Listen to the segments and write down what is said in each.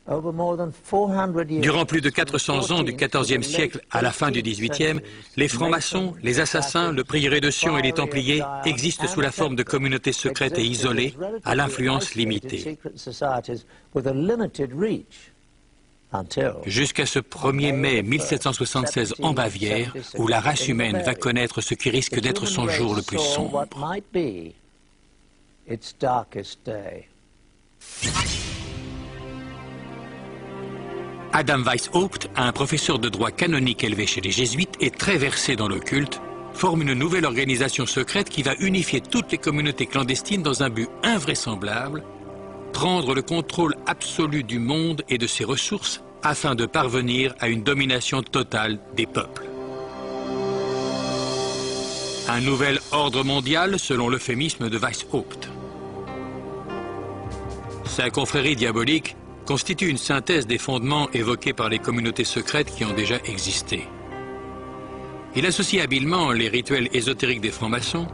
Durant plus de 400 ans du XIVe siècle à la fin du XVIIIe, les francs-maçons, les assassins, le prieuré de Sion et les Templiers existent sous la forme de communautés secrètes et isolées, à l'influence limitée. Jusqu'à ce 1er mai 1776 en Bavière, où la race humaine va connaître ce qui risque d'être son jour le plus sombre. Adam Weishaupt, un professeur de droit canonique élevé chez les jésuites et très versé dans l'occulte, forme une nouvelle organisation secrète qui va unifier toutes les communautés clandestines dans un but invraisemblable, prendre le contrôle absolu du monde et de ses ressources afin de parvenir à une domination totale des peuples. Un nouvel ordre mondial selon l'euphémisme de Weishaupt. Sa confrérie diabolique constitue une synthèse des fondements évoqués par les communautés secrètes qui ont déjà existé. Il associe habilement les rituels ésotériques des francs-maçons,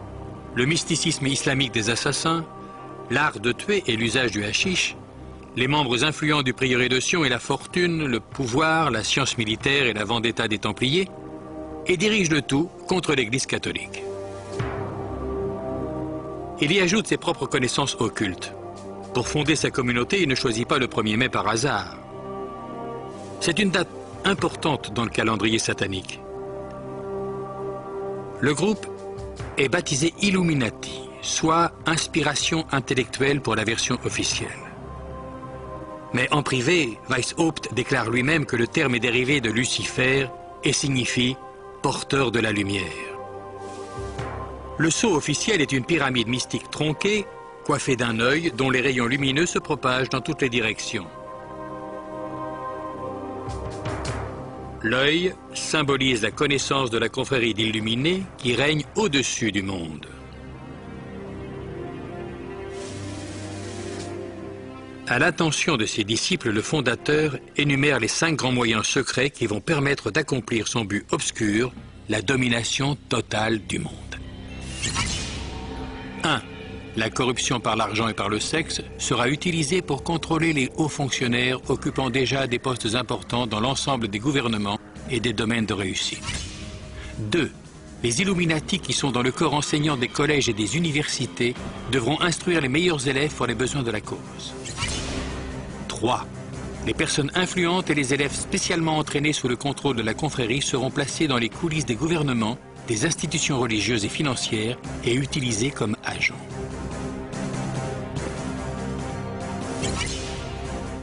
le mysticisme islamique des assassins, l'art de tuer et l'usage du hashish, les membres influents du prieuré de Sion et la fortune, le pouvoir, la science militaire et la vendetta des Templiers, et dirige le tout contre l'Église catholique. Il y ajoute ses propres connaissances occultes. Pour fonder sa communauté, il ne choisit pas le 1er mai par hasard. C'est une date importante dans le calendrier satanique. Le groupe est baptisé Illuminati, soit inspiration intellectuelle pour la version officielle. Mais en privé, Weishaupt déclare lui-même que le terme est dérivé de Lucifer et signifie « porteur de la lumière ». Le sceau officiel est une pyramide mystique tronquée, coiffée d'un œil dont les rayons lumineux se propagent dans toutes les directions. L'œil symbolise la connaissance de la confrérie d'illuminés qui règne au-dessus du monde. À l'attention de ses disciples, le fondateur énumère les 5 grands moyens secrets qui vont permettre d'accomplir son but obscur, la domination totale du monde. 1. La corruption par l'argent et par le sexe sera utilisée pour contrôler les hauts fonctionnaires occupant déjà des postes importants dans l'ensemble des gouvernements et des domaines de réussite. 2. Les Illuminati qui sont dans le corps enseignant des collèges et des universités devront instruire les meilleurs élèves pour les besoins de la cause. 3. Les personnes influentes et les élèves spécialement entraînés sous le contrôle de la confrérie seront placés dans les coulisses des gouvernements, des institutions religieuses et financières et utilisés comme agents.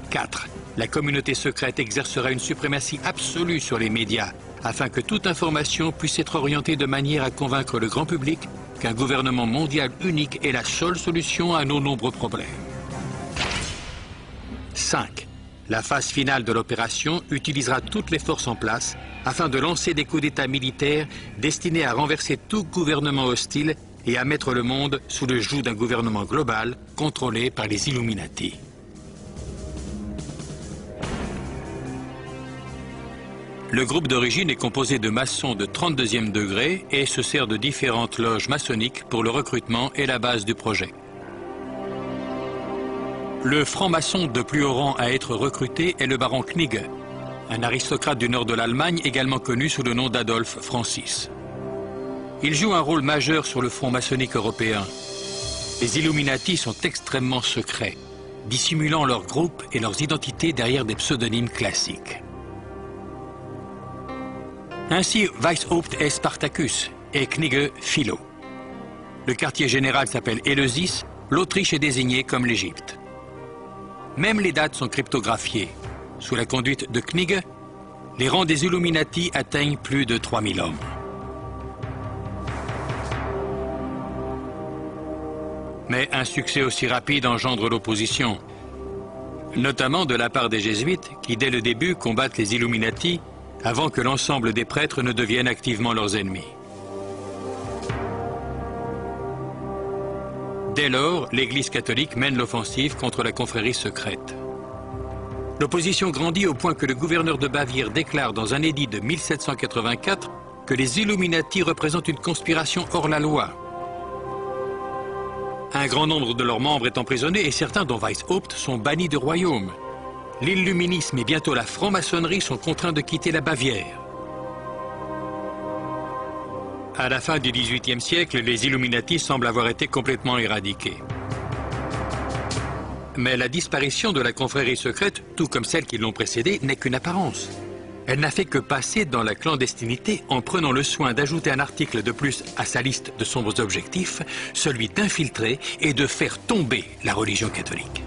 4. La communauté secrète exercera une suprématie absolue sur les médias afin que toute information puisse être orientée de manière à convaincre le grand public qu'un gouvernement mondial unique est la seule solution à nos nombreux problèmes. 5. La phase finale de l'opération utilisera toutes les forces en place afin de lancer des coups d'État militaires destinés à renverser tout gouvernement hostile et à mettre le monde sous le joug d'un gouvernement global contrôlé par les Illuminati. Le groupe d'origine est composé de maçons de 32e degré et se sert de différentes loges maçonniques pour le recrutement et la base du projet. Le franc-maçon de plus haut rang à être recruté est le baron Knigge, un aristocrate du nord de l'Allemagne également connu sous le nom d'Adolphe Francis. Il joue un rôle majeur sur le front maçonnique européen. Les Illuminati sont extrêmement secrets, dissimulant leurs groupes et leurs identités derrière des pseudonymes classiques. Ainsi, Weishaupt est Spartacus et Knigge Philo. Le quartier général s'appelle Éleusis, l'Autriche est désignée comme l'Égypte. Même les dates sont cryptographiées. Sous la conduite de Knigge, les rangs des Illuminati atteignent plus de 3000 hommes. Mais un succès aussi rapide engendre l'opposition, notamment de la part des jésuites qui, dès le début, combattent les Illuminati avant que l'ensemble des prêtres ne deviennent activement leurs ennemis. Dès lors, l'Église catholique mène l'offensive contre la confrérie secrète. L'opposition grandit au point que le gouverneur de Bavière déclare dans un édit de 1784 que les Illuminati représentent une conspiration hors la loi. Un grand nombre de leurs membres est emprisonné et certains, dont Weishaupt, sont bannis du royaume. l'illuminisme et bientôt la franc-maçonnerie sont contraints de quitter la Bavière. À la fin du XVIIIe siècle, les Illuminati semblent avoir été complètement éradiqués. Mais la disparition de la confrérie secrète, tout comme celles qui l'ont précédée, n'est qu'une apparence. Elle n'a fait que passer dans la clandestinité en prenant le soin d'ajouter un article de plus à sa liste de sombres objectifs, celui d'infiltrer et de faire tomber la religion catholique.